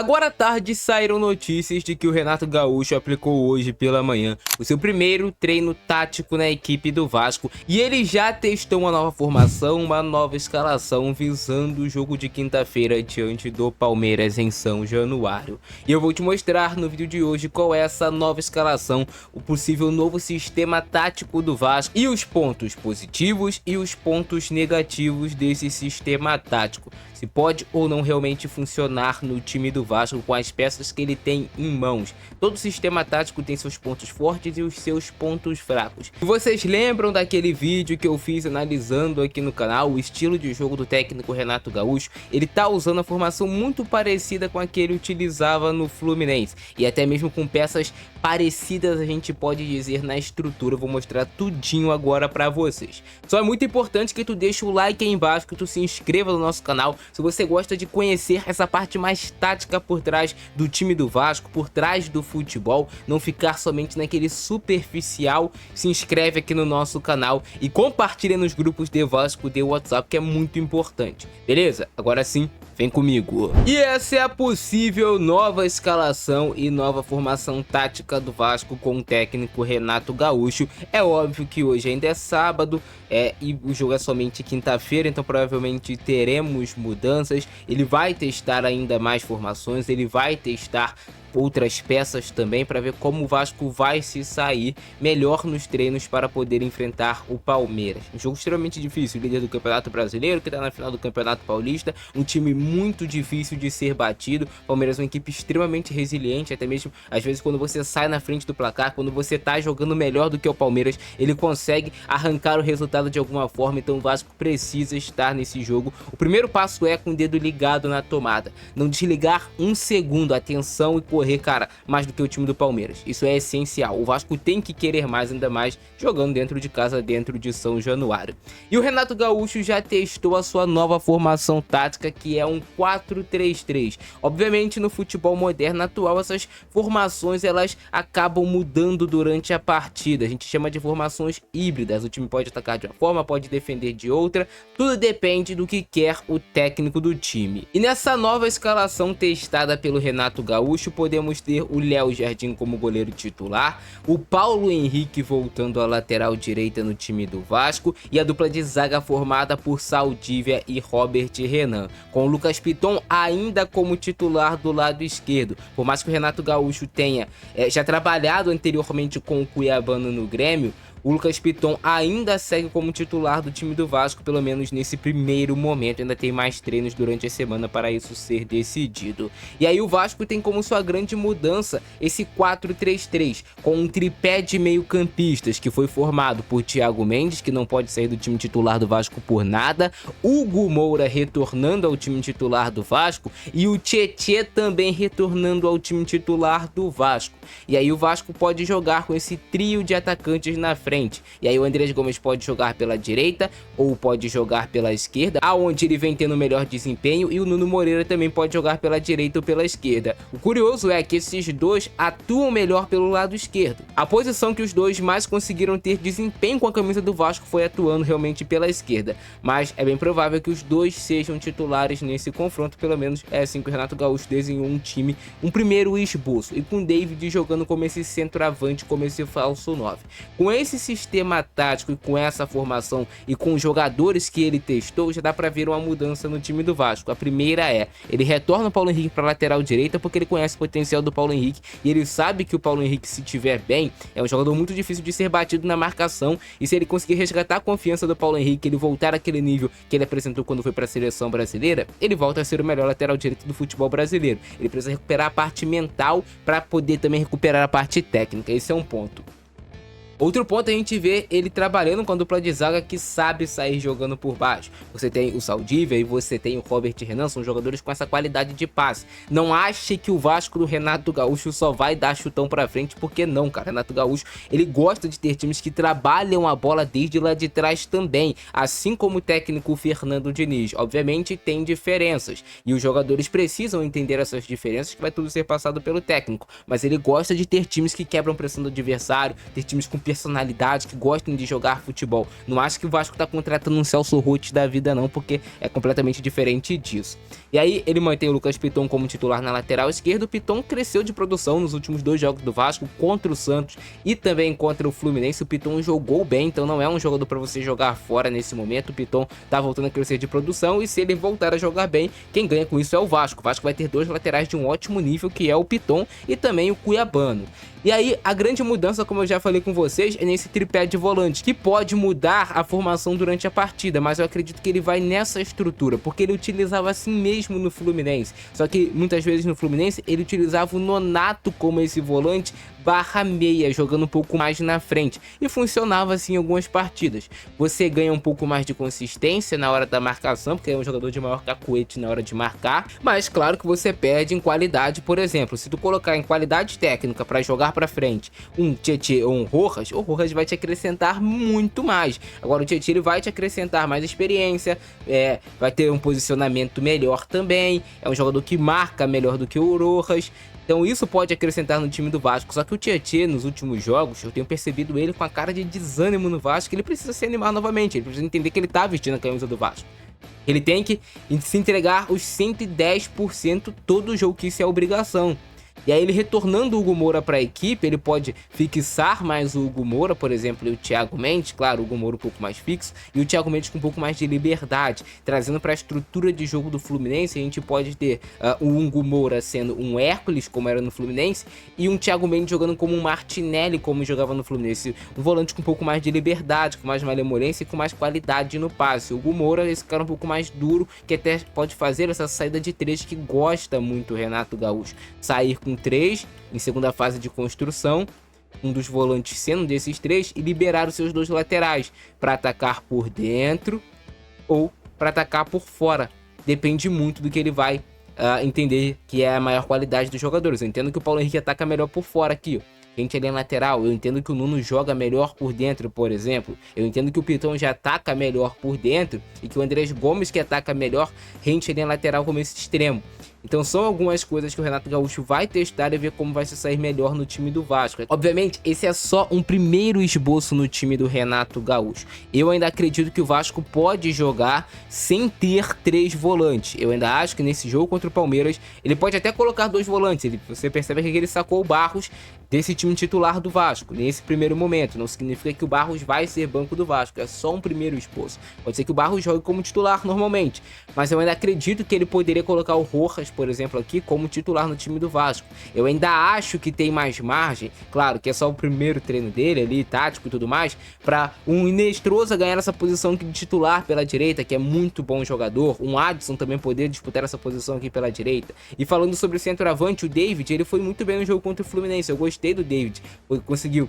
Agora à tarde saíram notícias de que o Renato Gaúcho aplicou hoje pela manhã o seu primeiro treino tático na equipe do Vasco e ele já testou uma nova formação, uma nova escalação visando o jogo de quinta-feira diante do Palmeiras em São Januário. E eu vou te mostrar no vídeo de hoje qual é essa nova escalação, o possível novo sistema tático do Vasco e os pontos positivos e os pontos negativos desse sistema tático. Se pode ou não realmente funcionar no time do Vasco com as peças que ele tem em mãos. Todo sistema tático tem seus pontos fortes e os seus pontos fracos. E vocês lembram daquele vídeo que eu fiz analisando aqui no canal o estilo de jogo do técnico Renato Gaúcho? Ele tá usando a formação muito parecida com a que ele utilizava no Fluminense. E até mesmo com peças parecidas, a gente pode dizer, na estrutura. Eu vou mostrar tudinho agora pra vocês. Só é muito importante que tu deixe o like aí embaixo, que tu se inscreva no nosso canal. Se você gosta de conhecer essa parte mais tática por trás do time do Vasco, por trás do futebol, não ficar somente naquele superficial, se inscreve aqui no nosso canal e compartilha nos grupos de Vasco de WhatsApp, que é muito importante. Beleza? Agora sim, vem comigo. E essa é a possível nova escalação e nova formação tática do Vasco com o técnico Renato Gaúcho. É óbvio que hoje ainda é sábado, e o jogo é somente quinta-feira, então provavelmente teremos mudanças. Ele vai testar ainda mais formações, ele vai testar outras peças também para ver como o Vasco vai se sair melhor nos treinos para poder enfrentar o Palmeiras. Um jogo extremamente difícil, líder do Campeonato Brasileiro, que está na final do Campeonato Paulista, um time muito difícil de ser batido. O Palmeiras é uma equipe extremamente resiliente, até mesmo às vezes quando você sai na frente do placar, quando você está jogando melhor do que o Palmeiras, ele consegue arrancar o resultado de alguma forma, então o Vasco precisa estar nesse jogo. O primeiro passo é com o dedo ligado na tomada, não desligar um segundo, atenção e correr, cara, mais do que o time do Palmeiras. Isso é essencial. O Vasco tem que querer mais, ainda mais jogando dentro de casa, dentro de São Januário. E o Renato Gaúcho já testou a sua nova formação tática, que é um 4-3-3. Obviamente, no futebol moderno atual, essas formações elas acabam mudando durante a partida. A gente chama de formações híbridas. O time pode atacar de uma forma, pode defender de outra. Tudo depende do que quer o técnico do time. E nessa nova escalação testada pelo Renato Gaúcho, podemos ter o Léo Jardim como goleiro titular, o Paulo Henrique voltando à lateral direita no time do Vasco e a dupla de zaga formada por Saldívia e Robert Renan, com o Lucas Piton ainda como titular do lado esquerdo. Por mais que o Renato Gaúcho tenha já trabalhado anteriormente com o Cuiabano no Grêmio, o Lucas Piton ainda segue como titular do time do Vasco, pelo menos nesse primeiro momento. Ainda tem mais treinos durante a semana para isso ser decidido. E aí o Vasco tem como sua grande mudança esse 4-3-3, com um tripé de meio-campistas que foi formado por Thiago Mendes, que não pode sair do time titular do Vasco por nada, Hugo Moura retornando ao time titular do Vasco e o Tietê também retornando ao time titular do Vasco. E aí o Vasco pode jogar com esse trio de atacantes na frente. E aí o Andrés Gomes pode jogar pela direita ou pode jogar pela esquerda, aonde ele vem tendo melhor desempenho, e o Nuno Moreira também pode jogar pela direita ou pela esquerda. O curioso é que esses dois atuam melhor pelo lado esquerdo. A posição que os dois mais conseguiram ter desempenho com a camisa do Vasco foi atuando realmente pela esquerda, mas é bem provável que os dois sejam titulares nesse confronto. Pelo menos é assim que o Renato Gaúcho desenhou um time, um primeiro esboço, e com o David jogando como esse centroavante, como esse falso 9. Com esse sistema tático e com essa formação e com os jogadores que ele testou, já dá pra ver uma mudança no time do Vasco. A primeira é, ele retorna o Paulo Henrique pra lateral direita porque ele conhece o potencial do Paulo Henrique e ele sabe que o Paulo Henrique, se tiver bem, é um jogador muito difícil de ser batido na marcação, e se ele conseguir resgatar a confiança do Paulo Henrique, ele voltar àquele nível que ele apresentou quando foi pra seleção brasileira, ele volta a ser o melhor lateral direito do futebol brasileiro. Ele precisa recuperar a parte mental pra poder também recuperar a parte técnica. Esse é um ponto. Outro ponto, a gente vê ele trabalhando com a dupla de zaga que sabe sair jogando por baixo. Você tem o Saldívia e você tem o Robert Renan, são jogadores com essa qualidade de passe. Não ache que o Vasco do Renato Gaúcho só vai dar chutão pra frente, porque não, cara. Renato Gaúcho, ele gosta de ter times que trabalham a bola desde lá de trás também, assim como o técnico Fernando Diniz. Obviamente tem diferenças e os jogadores precisam entender essas diferenças, que vai tudo ser passado pelo técnico, mas ele gosta de ter times que quebram pressão do adversário, ter times com personalidade, que gostem de jogar futebol. Não acho que o Vasco tá contratando um Celso Roth da vida não, porque é completamente diferente disso. E aí ele mantém o Lucas Piton como titular na lateral esquerda. O Piton cresceu de produção nos últimos 2 jogos do Vasco, contra o Santos e também contra o Fluminense. O Piton jogou bem, então não é um jogador para você jogar fora nesse momento. O Piton tá voltando a crescer de produção e se ele voltar a jogar bem, quem ganha com isso é o Vasco. O Vasco vai ter 2 laterais de um ótimo nível, que é o Piton e também o Cuiabano. E aí, a grande mudança, como eu já falei com vocês, é nesse tripé de volante, que pode mudar a formação durante a partida, mas eu acredito que ele vai nessa estrutura, porque ele utilizava assim mesmo no Fluminense. Só que muitas vezes no Fluminense ele utilizava o Nonato como esse volante barra meia, jogando um pouco mais na frente, e funcionava assim em algumas partidas. Você ganha um pouco mais de consistência na hora da marcação, porque é um jogador de maior cacuete na hora de marcar, mas claro que você perde em qualidade. Por exemplo, se tu colocar em qualidade técnica para jogar para frente um Tietê ou um Rojas, o Rojas vai te acrescentar muito mais. Agora o Tietê ele vai te acrescentar mais experiência, vai ter um posicionamento melhor também, é um jogador que marca melhor do que o Rojas. Então isso pode acrescentar no time do Vasco. Só que o Tietê, nos últimos jogos, eu tenho percebido ele com a cara de desânimo no Vasco. Ele precisa se animar novamente, ele precisa entender que ele tá vestindo a camisa do Vasco. Ele tem que se entregar os 110% todo jogo, que isso é obrigação. E aí ele retornando o Hugo Moura para a equipe, ele pode fixar mais o Hugo Moura, por exemplo, e o Thiago Mendes, claro, o Hugo Moura um pouco mais fixo, e o Thiago Mendes com um pouco mais de liberdade, trazendo para a estrutura de jogo do Fluminense. A gente pode ter o Hugo Moura sendo um Hércules, como era no Fluminense, e um Thiago Mendes jogando como um Martinelli, como jogava no Fluminense, um volante com um pouco mais de liberdade, com mais malemolência e com mais qualidade no passe. O Hugo Moura, esse cara um pouco mais duro, que até pode fazer essa saída de 3 que gosta muito o Renato Gaúcho, sair com 3 em segunda fase de construção, um dos volantes sendo desses 3, e liberar os seus 2 laterais para atacar por dentro ou para atacar por fora. Depende muito do que ele vai entender que é a maior qualidade dos jogadores. Eu entendo que o Paulo Henrique ataca melhor por fora aqui, ó. Gente ali é lateral, eu entendo que o Nuno joga melhor por dentro, por exemplo. Eu entendo que o Piton já ataca melhor por dentro e que o Andrés Gomes, que ataca melhor, rende ali em lateral como esse extremo. Então são algumas coisas que o Renato Gaúcho vai testar e ver como vai se sair melhor no time do Vasco. Obviamente, esse é só um primeiro esboço no time do Renato Gaúcho. Eu ainda acredito que o Vasco pode jogar sem ter 3 volantes. Eu ainda acho que nesse jogo contra o Palmeiras, ele pode até colocar 2 volantes. Você percebe que ele sacou o Barros desse time titular do Vasco, nesse primeiro momento. Não significa que o Barros vai ser banco do Vasco, é só um primeiro esboço. Pode ser que o Barros jogue como titular normalmente, mas eu ainda acredito que ele poderia colocar o Rojas, por exemplo, aqui como titular no time do Vasco. Eu ainda acho que tem mais margem, claro que é só o primeiro treino dele ali, tático e tudo mais, para um Inestrosa ganhar essa posição de titular pela direita, que é muito bom jogador, um Adson também poder disputar essa posição aqui pela direita. E falando sobre o centroavante, o David, ele foi muito bem no jogo contra o Fluminense. Eu gostei do David, conseguiu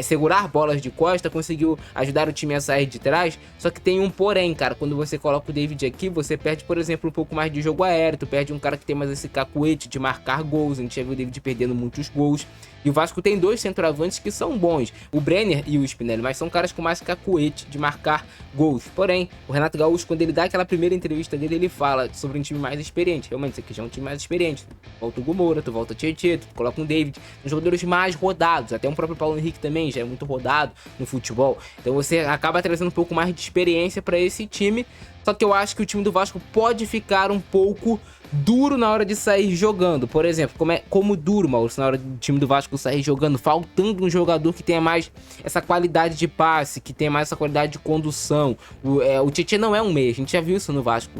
segurar bolas de costa, conseguiu ajudar o time a sair de trás. Só que tem um porém, cara, quando você coloca o David aqui, você perde, por exemplo, um pouco mais de jogo aéreo, tu perde um cara que tem mais esse cacuete de marcar gols. A gente já viu o David perdendo muitos gols. E o Vasco tem 2 centroavantes que são bons, o Brenner e o Spinelli, mas são caras com mais cacuete de marcar gols. Porém, o Renato Gaúcho, quando ele dá aquela primeira entrevista dele, ele fala sobre um time mais experiente. Realmente, isso aqui já é um time mais experiente. Volta o Hugo Moura, tu volta o Tietê, tu coloca um David, os jogadores mais rodados. Até o próprio Paulo Henrique também já é muito rodado no futebol. Então você acaba trazendo um pouco mais de experiência para esse time. Só que eu acho que o time do Vasco pode ficar um pouco duro na hora de sair jogando. Por exemplo, como duro, Maurício, na hora do time do Vasco sair jogando, faltando um jogador que tenha mais essa qualidade de passe, que tenha mais essa qualidade de condução. O Tietê não é um meia, a gente já viu isso no Vasco,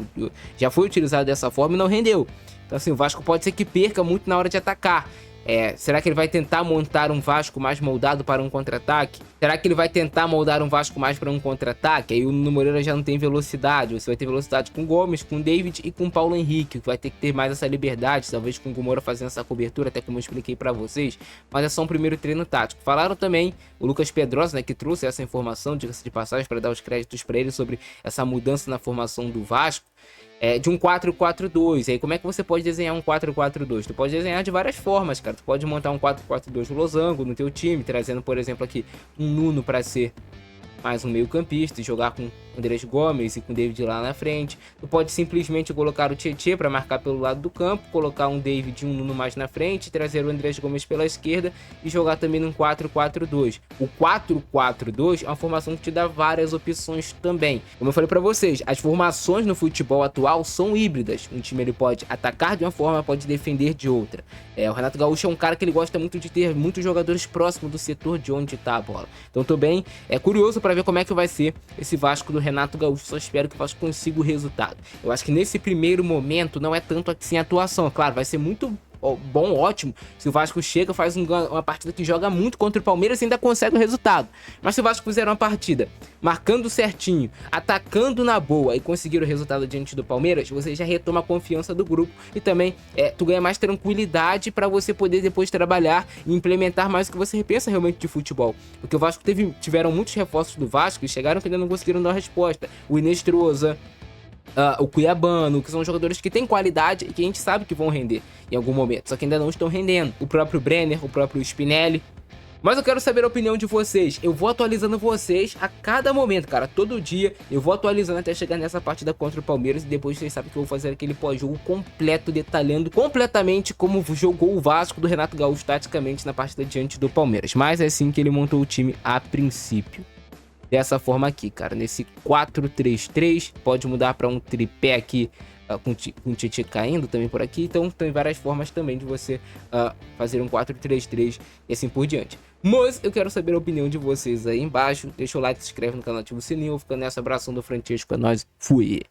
já foi utilizado dessa forma e não rendeu. Então assim, o Vasco pode ser que perca muito na hora de atacar. Será que ele vai tentar montar um Vasco mais moldado para um contra-ataque? Será que ele vai tentar moldar um Vasco mais para um contra-ataque? Aí o Nuno Moreira já não tem velocidade. Você vai ter velocidade com o Gomes, com o David e com o Paulo Henrique. Vai ter que ter mais essa liberdade, talvez com o Hugo Moura fazendo essa cobertura, até como eu expliquei para vocês. Mas é só um primeiro treino tático. Falaram também o Lucas Pedrosa, né, que trouxe essa informação, diga-se de passagem, para dar os créditos para ele sobre essa mudança na formação do Vasco. De um 4-4-2. Aí como é que você pode desenhar um 4-4-2? Tu pode desenhar de várias formas, cara. Tu pode montar um 4-4-2 losango no teu time, trazendo, por exemplo, aqui um Nuno para ser mais um meio campista e jogar com Andrés Gomes e com o David lá na frente. Tu pode simplesmente colocar o Tietê para marcar pelo lado do campo, colocar um David e um Nuno mais na frente, trazer o Andrés Gomes pela esquerda e jogar também num 4-4-2. O 4-4-2 é uma formação que te dá várias opções também. Como eu falei para vocês, as formações no futebol atual são híbridas. Um time ele pode atacar de uma forma, pode defender de outra. O Renato Gaúcho é um cara que ele gosta muito de ter muitos jogadores próximos do setor de onde tá a bola. Então tô bem curioso para ver como é que vai ser esse Vasco do Renato Gaúcho. Só espero que o Vasco consiga o resultado. Eu acho que nesse primeiro momento não é tanto assim a atuação. Claro, vai ser muito bom, ótimo, se o Vasco chega, faz uma partida que joga muito contra o Palmeiras e ainda consegue o resultado. Mas se o Vasco fizer uma partida marcando certinho, atacando na boa e conseguir o resultado diante do Palmeiras, você já retoma a confiança do grupo e também tu ganha mais tranquilidade para você poder depois trabalhar e implementar mais o que você pensa realmente de futebol. Porque o Vasco tiveram muitos reforços do Vasco e chegaram que ainda não conseguiram dar uma resposta. O Inestrosa, o Cuiabano, que são jogadores que têm qualidade e que a gente sabe que vão render em algum momento, só que ainda não estão rendendo. O próprio Brenner, o próprio Spinelli. Mas eu quero saber a opinião de vocês. Eu vou atualizando vocês a cada momento, cara. Todo dia eu vou atualizando até chegar nessa partida contra o Palmeiras. E depois vocês sabem que eu vou fazer aquele pós-jogo completo, detalhando completamente como jogou o Vasco do Renato Gaúcho taticamente na partida diante do Palmeiras. Mas é assim que ele montou o time a princípio. Dessa forma aqui, cara, nesse 4-3-3, pode mudar para um tripé aqui, com o Tietê caindo também por aqui. Então tem várias formas também de você fazer um 4-3-3 e assim por diante. Mas eu quero saber a opinião de vocês aí embaixo. Deixa o like, se inscreve no canal, ativa o sininho. Vou ficando nessa, abração do Francesco, é nóis, fui!